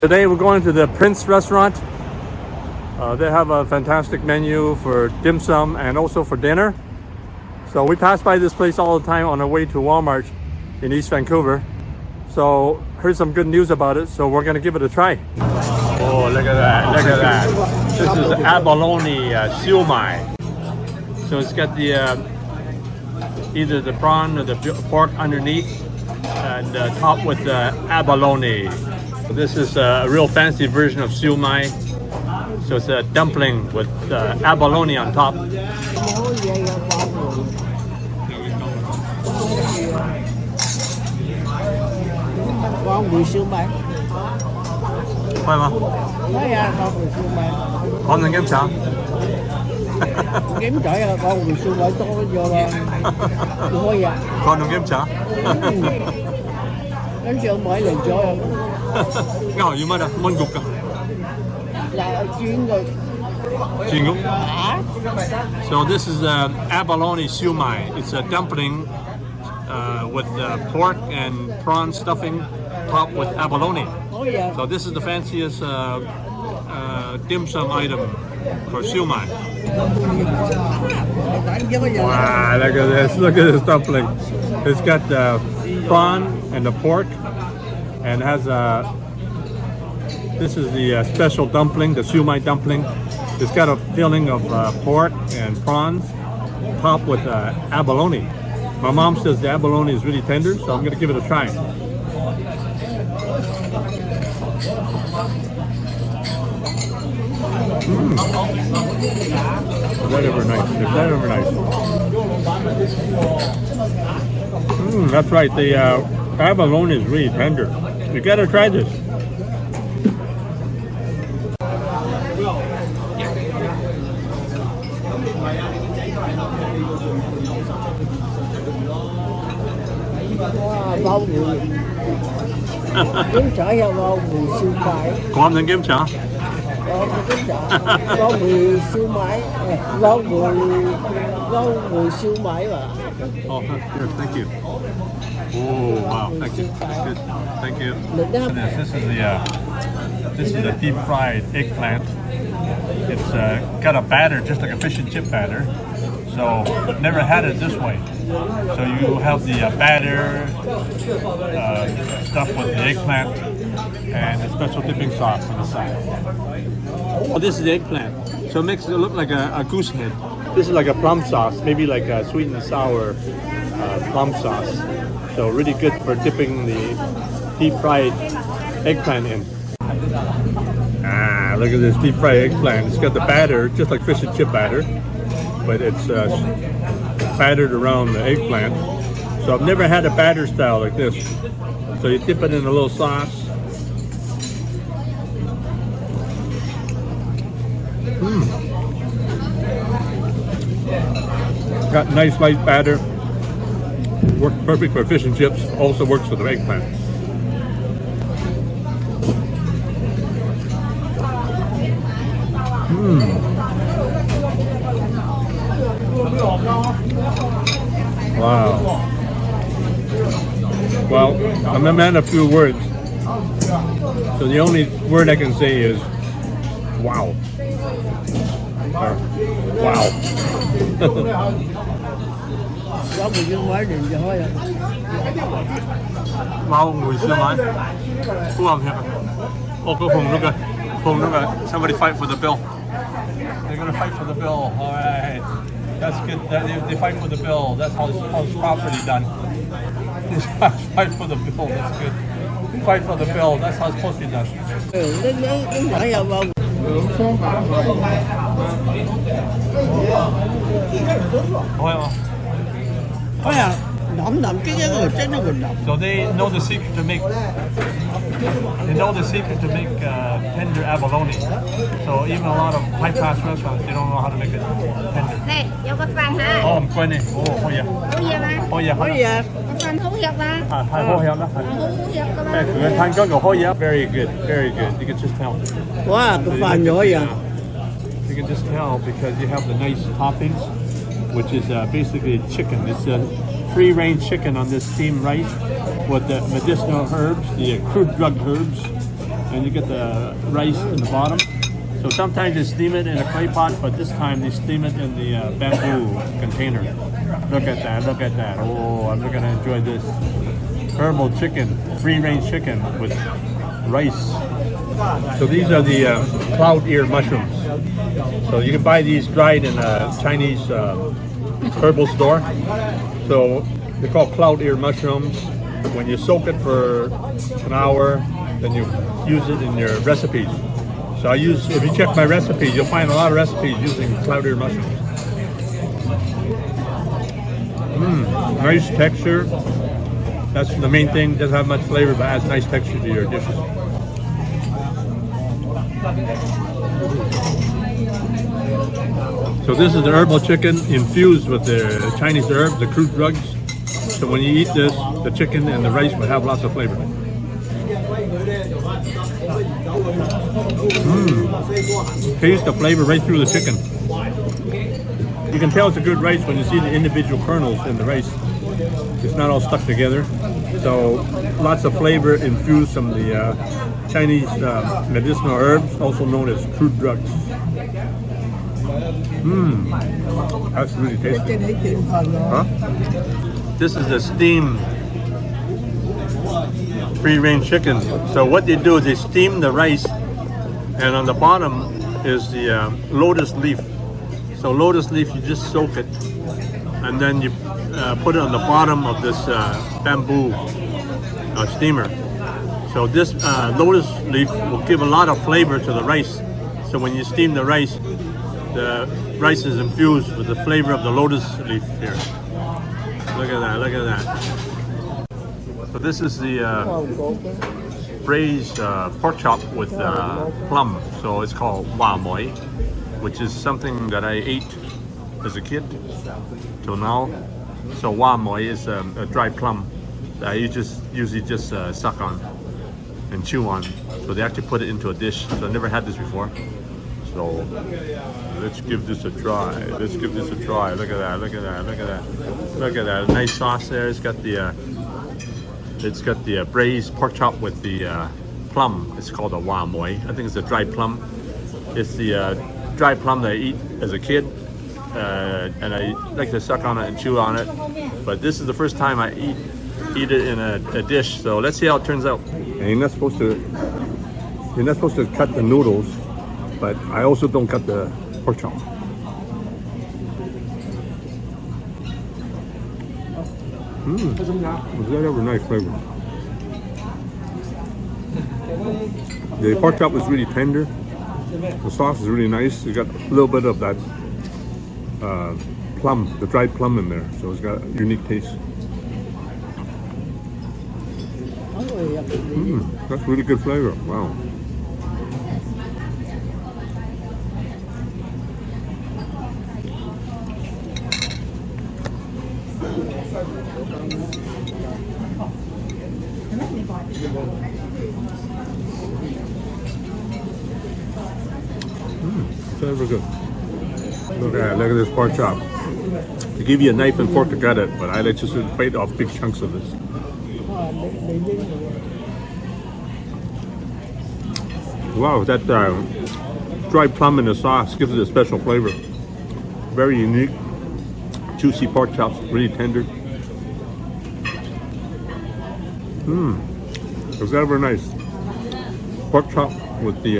Today we're going to the Prince restaurant. They have a fantastic menu for dim sum and also for dinner. So we pass by this place all the time on our way to Walmart in East Vancouver. So heard some good news about it, so we're going to give it a try. Oh, look at that, look at that. This is Abalone siomai. So it's got the either the prawn or the pork underneath and topped with abalone. So this is a real fancy version of siomai. So it's a dumpling with abalone on top. Con mùi siomai. Phải không? Thấy à, con mùi siomai. Con đừng kiếm sao? Kiếm trời là con mùi siomai to vô là thôi à. Con đừng kiếm sao? Đến chưa mỗi lần chơi. Ngồi như mà đó, món gục à? Là chuyên rồi. Chuyên gục. So this is abalone siomai. It's a dumpling with pork and prawn stuffing topped with abalone. So this is the fanciest dim sum item for siomai. Wow, look at this! Look at this dumpling. It's got the prawn and the pork, and has this is the special dumpling, the siomai dumpling. It's got a filling of pork and prawns, topped with abalone. My mom says the abalone is really tender, so I'm going to give it a try. Is that ever nice? Is that ever nice? That's right. The abalone is really tender. You got to try this. Bao mùi. Kiếm trời là bao mùi siomai. Con đừng kiếm chả? Bao mùi siomai. Bao mùi siomai mà. Oh, here, thank you. Oh, wow, thank you. Good, thank you. This is a deep fried eggplant. It's got a batter just like a fish and chip batter. So never had it this way. So you have the batter stuffed with the eggplant and a special dipping sauce on the side. Oh, this is the eggplant. So it makes it look like a goose head. This is like a plum sauce, maybe like a sweet and sour plum sauce. So really good for dipping the deep fried eggplant in. Ah, look at this deep fried eggplant. It's got the batter, just like fish and chip batter, but it's battered around the eggplant. So I've never had a batter style like this. So you dip it in a little sauce. Got nice light batter. Works perfect for fish and chips. Also works for the eggplant. Wow. Well, I'm a man of few words. So the only word I can say is wow. Or, wow. Wow, mùi siomai. Who am here? Oh, go home, look at. Somebody fight for the bill. They're gonna fight for the bill. All right. That's good. They fight for the bill. That's how it's properly done. Fight for the bill. That's good. Fight for the bill. That's how it's supposed to be done. So they know the secret to make. They know the secret to make tender abalone. So even a lot of high-class restaurants, they don't know how to make it tender. Này, vô cái phần ha. Oh, I'm quên đi. Oh, hôi ya. Hú hiệp à? Hôi ya. Hôi ya. Cái phần hú hiệp à? Hôi ya đó. Hú hiệp các Hey, bạn. người Thanh có cái hôi ya. Very good, very good. You can just tell. Wow, cái phần nhỏ vậy. You can just tell because you have the nice toppings, which is basically chicken. It's a free-range chicken on this steamed rice with the medicinal herbs, the crude drug herbs, and you get the rice in the bottom. So sometimes they steam it in a clay pot, but this time they steam it in the bamboo container. Look at that, look at that. Oh, I'm gonna enjoy this. Herbal chicken, free-range chicken with rice. So these are the cloud ear mushrooms. So you can buy these dried in a Chinese herbal store. So they're called cloud ear mushrooms. When you soak it for an hour, then you use it in your recipes. So I use, if you check my recipes, you'll find a lot of recipes using cloud ear mushrooms. Nice texture. That's the main thing. Doesn't have much flavor, but adds nice texture to your dishes. So this is the herbal chicken infused with the Chinese herbs, the crude drugs. So when you eat this, the chicken and the rice will have lots of flavor. Taste the flavor right through the chicken. You can tell it's a good rice when you see the individual kernels in the rice. It's not all stuck together. So lots of flavor infused from the Chinese medicinal herbs, also known as crude drugs. That's really tasty. Huh? This is the steamed free-range chicken. So what they do is they steam the rice, and on the bottom is the lotus leaf. So lotus leaf, you just soak it, and then you put it on the bottom of this bamboo steamer. So this lotus leaf will give a lot of flavor to the rice. So when you steam the rice is infused with the flavor of the lotus leaf here. Look at that, look at that. So this is the braised pork chop with plum. So it's called wa moi, which is something that I ate as a kid till now. So wa moi is a dried plum that you just usually just suck on and chew on. So they actually put it into a dish. So I never had this before. So let's give this a try. Let's give this a try. Look at that, look at that, look at that. Look at that, nice sauce there. It's got the braised pork chop with the plum. It's called a wa moi. I think it's a dried plum. It's the dried plum that I eat as a kid. And I like to suck on it and chew on it. But this is the first time I eat it in a dish. So let's see how it turns out. And you're not supposed to cut the noodles, but I also don't cut the pork chop. Is that ever nice flavor? The pork chop is really tender. The sauce is really nice. You got a little bit of that plum, the dried plum in there, so it's got a unique taste. That's really good flavor. Wow. Very good. Look at this pork chop. They give you a knife and fork to cut it, but I like just to bite off big chunks of this. Wow, that dried plum in the sauce gives it a special flavor. Very unique. Juicy pork chops, really tender. It's ever nice. Pork chop with the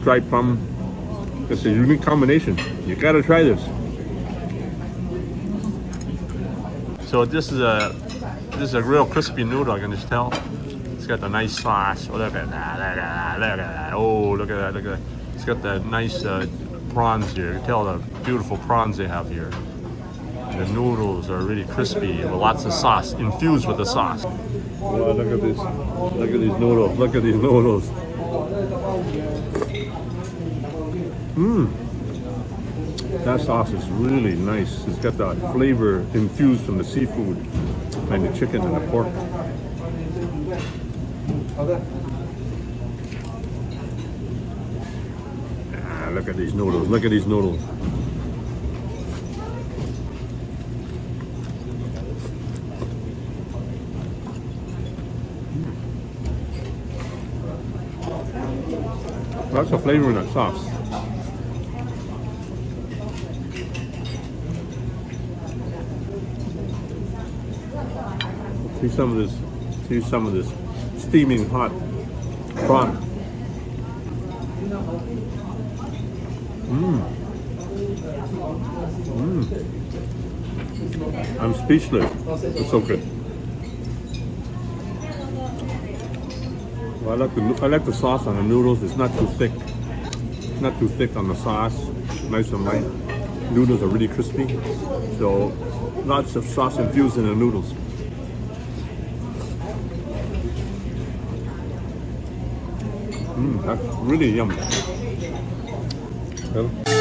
dried plum. It's a unique combination. You gotta try this. So this is a real crispy noodle. I can just tell. It's got the nice sauce. Oh, look at that! Look at that! Look at that! Oh, look at that! Look at that! It's got the nice prawns here. You can tell the beautiful prawns they have here. And the noodles are really crispy with lots of sauce infused with the sauce. Oh, look at this! Look at these noodles! Look at these noodles! That sauce is really nice. It's got that flavor infused from the seafood and the chicken and the pork. Look at these noodles. Look at these noodles. Lots of flavor in that sauce. See some of this. See some of this steaming hot prawn. I'm speechless. It's so good. Well, I like the sauce on the noodles. It's not too thick. Not too thick on the sauce. Nice and light. Noodles are really crispy. So lots of sauce infused in the noodles. That's really yummy. Well,